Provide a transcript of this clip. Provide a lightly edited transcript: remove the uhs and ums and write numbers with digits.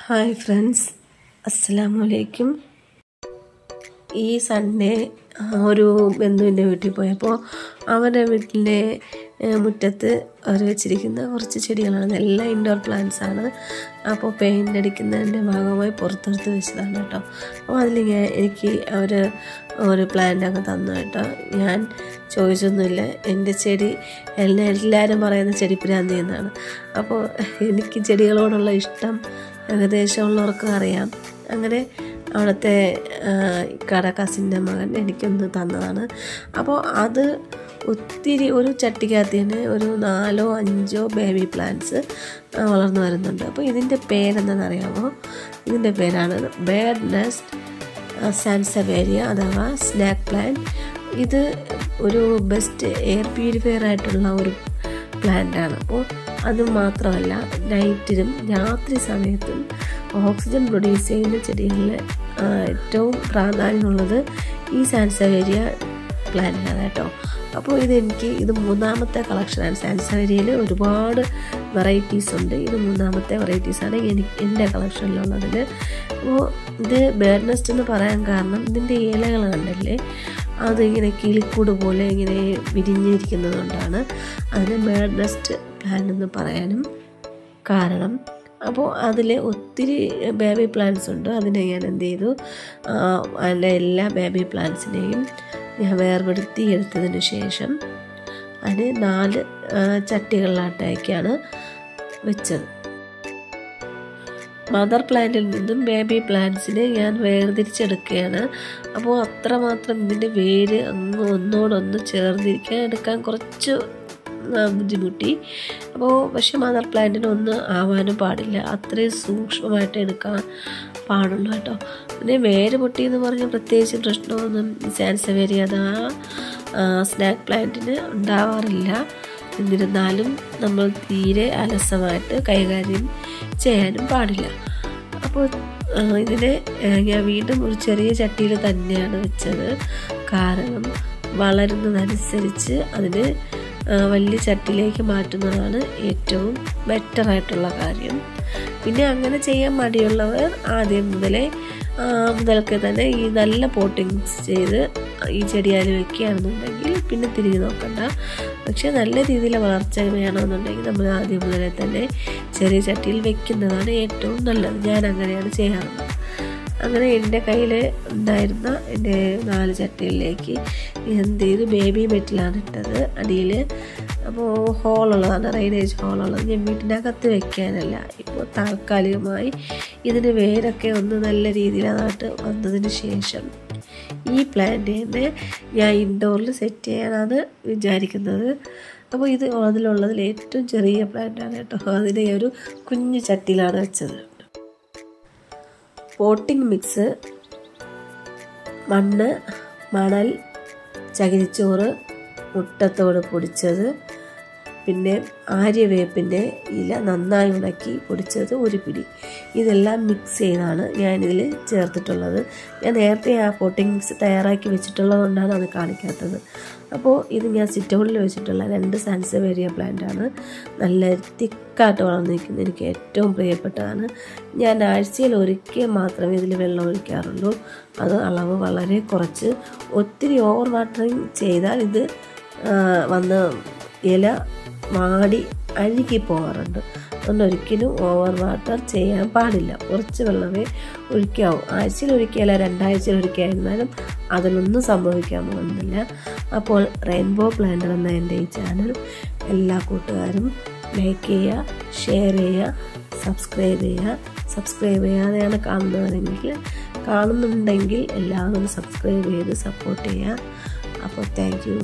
Hi friends, Assalamualaikum. ഈ Sunday ഒരു ബന്ധുവിൻ്റെ വീട്ടിൽ പോയപ്പോൾ അവരുടെ വീട്ടിലെ മുറ്റത്ത് അവർ വെച്ചിരിക്കുന്ന കുറച്ച് ചെടികളാണ്. എല്ലാം ഇൻഡോർ പ്ലാന്റ്സ് ആണ്. അപ്പോൾ പെയിൻ്റ് അടിക്കുന്നതിൻ്റെ ഭാഗമായി പുറത്തെടുത്ത് വെച്ചതാണ് കേട്ടോ. അപ്പോൾ അതിൽ എനിക്ക് അവർ ഒരു പ്ലാന്റൊക്കെ തന്നു കേട്ടോ. ഞാൻ ചോദിച്ചൊന്നുമില്ല. എൻ്റെ ചെടി എല്ലാവരും പറയുന്ന ചെടി പ്രാന്തി എന്നാണ്. അപ്പോൾ എനിക്ക് ചെടികളോടുള്ള ഇഷ്ടം ഏകദേശമുള്ളവർക്ക് അറിയാം. അങ്ങനെ അവിടുത്തെ കസിൻ്റെ മകൻ എനിക്കൊന്ന് തന്നതാണ്. അപ്പോൾ അത് ഒത്തിരി ഒരു ചട്ടിക്കകത്ത് തന്നെ ഒരു 4-5 ബേബി പ്ലാന്റ്സ് വളർന്നു വരുന്നുണ്ട്. അപ്പോൾ ഇതിൻ്റെ പേരെന്താണെന്നറിയാമോ? ഇതിൻ്റെ പേരാണ് ബേർഡ് നെസ്റ്റ് സാൻസെവേരിയ അഥവാ സ്നാക്ക് പ്ലാന്റ്. ഇത് ഒരു ബെസ്റ്റ് എയർ പ്യൂരിഫയർ ആയിട്ടുള്ള ഒരു പ്ലാന്റാണ്. അപ്പോൾ അത് മാത്രമല്ല, നൈറ്റിലും രാത്രി സമയത്തും ഓക്സിജൻ പ്രൊഡ്യൂസ് ചെയ്യുന്ന ചെടികളിൽ ഏറ്റവും പ്രാധാന്യമുള്ളത് ഈ സാൻസെവേരിയ പ്ലാന്റാണ് കേട്ടോ. അപ്പോൾ ഇത് മൂന്നാമത്തെ കളക്ഷനാണ്. സാൻസെവേരിയയിൽ ഒരുപാട് വെറൈറ്റീസ് ഉണ്ട്. ഇത് മൂന്നാമത്തെ വെറൈറ്റീസാണ് എൻ്റെ കളക്ഷനിലുള്ളതിൽ. അപ്പോൾ ഇത് ബേർഡ് നെസ്റ്റ് എന്ന് പറയാൻ കാരണം ഇതിൻ്റെ ഇലകൾ കണ്ടല്ലേ, അതിങ്ങനെ കിളിക്കൂട് പോലെ ഇങ്ങനെ വിരിഞ്ഞിരിക്കുന്നത് കൊണ്ടാണ് അതിന് ബേർഡ് നെസ്റ്റ് പ്ലാന്റ് എന്ന് പറയാനും കാരണം. അപ്പോൾ അതിൽ ഒത്തിരി ബേബി പ്ലാന്റ്സ് ഉണ്ട്. അതിനെ ഞാൻ എന്ത് ചെയ്തു, അതിൻ്റെ എല്ലാ ബേബി പ്ലാന്റ്സിനെയും ഞാൻ വേർപെടുത്തി എടുത്തതിന് ശേഷം അതിന് 4 ചട്ടികളിലാട്ടേക്കാണ് വെച്ചത്. മദർ പ്ലാന്റിൽ നിന്നും ബേബി പ്ലാന്റ്സിനെ ഞാൻ വേർതിരിച്ചെടുക്കുകയാണ്. അപ്പോൾ അത്രമാത്രം ഇതിൻ്റെ വേര് ഒന്നോടൊന്ന് എടുക്കാൻ കുറച്ച് ബുദ്ധിമുട്ടി. പക്ഷെ മദർ പ്ലാന്റിന് ഒന്നും ആവാനും പാടില്ല, അത്രയും സൂക്ഷ്മമായിട്ട് എടുക്കാൻ പാടുള്ളൂ കേട്ടോ. പിന്നെ വേര് പൊട്ടി എന്ന് പറഞ്ഞാൽ പ്രത്യേകിച്ച് പ്രശ്നമൊന്നും സാൻസെവേരിയ അഥവാ സ്നാക്ക് പ്ലാന്റിന് ഉണ്ടാവാറില്ല. എന്നിരുന്നാലും നമ്മൾ തീരെ അലസമായിട്ട് കൈകാര്യം ചെയ്യാനും പാടില്ല. അപ്പോൾ ഇതിനെ ഞാൻ വീണ്ടും ഒരു ചെറിയ ചട്ടിയിൽ തന്നെയാണ് വെച്ചത്. കാരണം വളരുന്നതനുസരിച്ച് അതിന് വലിയ ചട്ടിയിലേക്ക് മാറ്റുന്നതാണ് ഏറ്റവും ബെറ്ററായിട്ടുള്ള കാര്യം. പിന്നെ അങ്ങനെ ചെയ്യാൻ മടിയുള്ളവർ ആദ്യം മുതൽക്ക് തന്നെ ഈ നല്ല പോട്ടിങ്സ് ചെയ്ത് ഈ ചെടിയാൽ വെക്കുകയാണെന്നുണ്ടെങ്കിൽ പിന്നെ തിരിഞ്ഞു നോക്കണ്ട. പക്ഷേ നല്ല രീതിയിൽ വളർച്ച വേണമെന്നുണ്ടെങ്കിൽ നമ്മൾ ആദ്യം മുതലേ തന്നെ ചെറിയ ചട്ടിയിൽ വെക്കുന്നതാണ് ഏറ്റവും നല്ലത്. ഞാൻ അങ്ങനെയാണ് ചെയ്യാറുള്ളത്. അങ്ങനെ എൻ്റെ കയ്യിൽ ഉണ്ടായിരുന്ന എൻ്റെ 4 ചട്ടികളിലേക്ക് എന്ത് ചെയ്തു, ബേബി മെറ്റിലാണ് ഇട്ടത് അടിയിൽ. അപ്പോൾ ഹോളുള്ളതാണ്, ഡ്രെയിനേജ് ഹോളുള്ളത്. ഞാൻ വീട്ടിൻ്റെ അകത്ത് വെക്കാനല്ല. ഇപ്പോൾ താൽക്കാലികമായി ഇതിന് വേരൊക്കെ ഒന്ന് നല്ല രീതിയിൽ അതായിട്ട് വന്നതിന് ശേഷം ഈ പ്ലാന്റിനെ ഞാൻ ഇൻഡോറിൽ സെറ്റ് ചെയ്യാനാണ് വിചാരിക്കുന്നത്. അപ്പോൾ അതിലുള്ളതിൽ ഏറ്റവും ചെറിയ പ്ലാന്റാണ് കേട്ടോ. അതിനെ ഒരു കുഞ്ഞു ചട്ടിയിലാണ് വെച്ചത്. പോട്ടിംഗ് മിക്സ് മണ്ണ്, മണൽ, ചകിരിച്ചോറ്, മുട്ടത്തോട് പൊടിച്ചത്, പിന്നെ ആര്യവേപ്പിൻ്റെ ഇല നന്നായി ഉണക്കി പൊടിച്ചത് 1 പിടി. ഇതെല്ലാം മിക്സ് ചെയ്താണ് ഞാനിതിൽ ചേർത്തിട്ടുള്ളത്. ഞാൻ നേരത്തെ ആ പോട്ടിംഗ് മിക്സ് തയ്യാറാക്കി വെച്ചിട്ടുള്ളത് കൊണ്ടാണ് അത് കാണിക്കാത്തത്. അപ്പോൾ ഇത് ഞാൻ സിറ്റൗണിൽ വെച്ചിട്ടുള്ള 2 സാൻസെവേരിയ പ്ലാന്റാണ്. നല്ല തിക്കായിട്ട് വളർന്നിരിക്കുന്നത് എനിക്ക് ഏറ്റവും പ്രിയപ്പെട്ടതാണ്. ഞാൻ ആഴ്ചയിൽ ഒരിക്കൽ മാത്രമേ ഇതിൽ വെള്ളം ഒഴിക്കാറുള്ളൂ. അത് അളവ് വളരെ കുറച്ച്. ഒത്തിരി ഓവർ വാട്ടറിങ് ചെയ്താൽ ഇത് വന്ന് ഇല വാടി അഴുകി പോകാറുണ്ട്. അതുകൊണ്ട് ഒരിക്കലും ഓവർ വാട്ടർ ചെയ്യാൻ പാടില്ല. കുറച്ച് വെള്ളമേ ഒഴിക്കാവൂ. ആഴ്ചയിൽ ഒരിക്കലല്ല, 2 ആഴ്ചയിൽ ഒരിക്കലായിരുന്നാലും അതിലൊന്നും സംഭവിക്കാൻ പോകുന്നില്ല. അപ്പോൾ റെയിൻബോ പ്ലാന്റർ എന്ന എൻ്റെ ഈ ചാനൽ എല്ലാ കൂട്ടുകാരും ലൈക്ക് ചെയ്യുക, ഷെയർ ചെയ്യുക, സബ്സ്ക്രൈബ് ചെയ്യാതെയാണ് കാണുന്നുണ്ടെങ്കിൽ എല്ലാവരും സബ്സ്ക്രൈബ് ചെയ്ത് സപ്പോർട്ട് ചെയ്യുക. അപ്പോൾ താങ്ക് യു.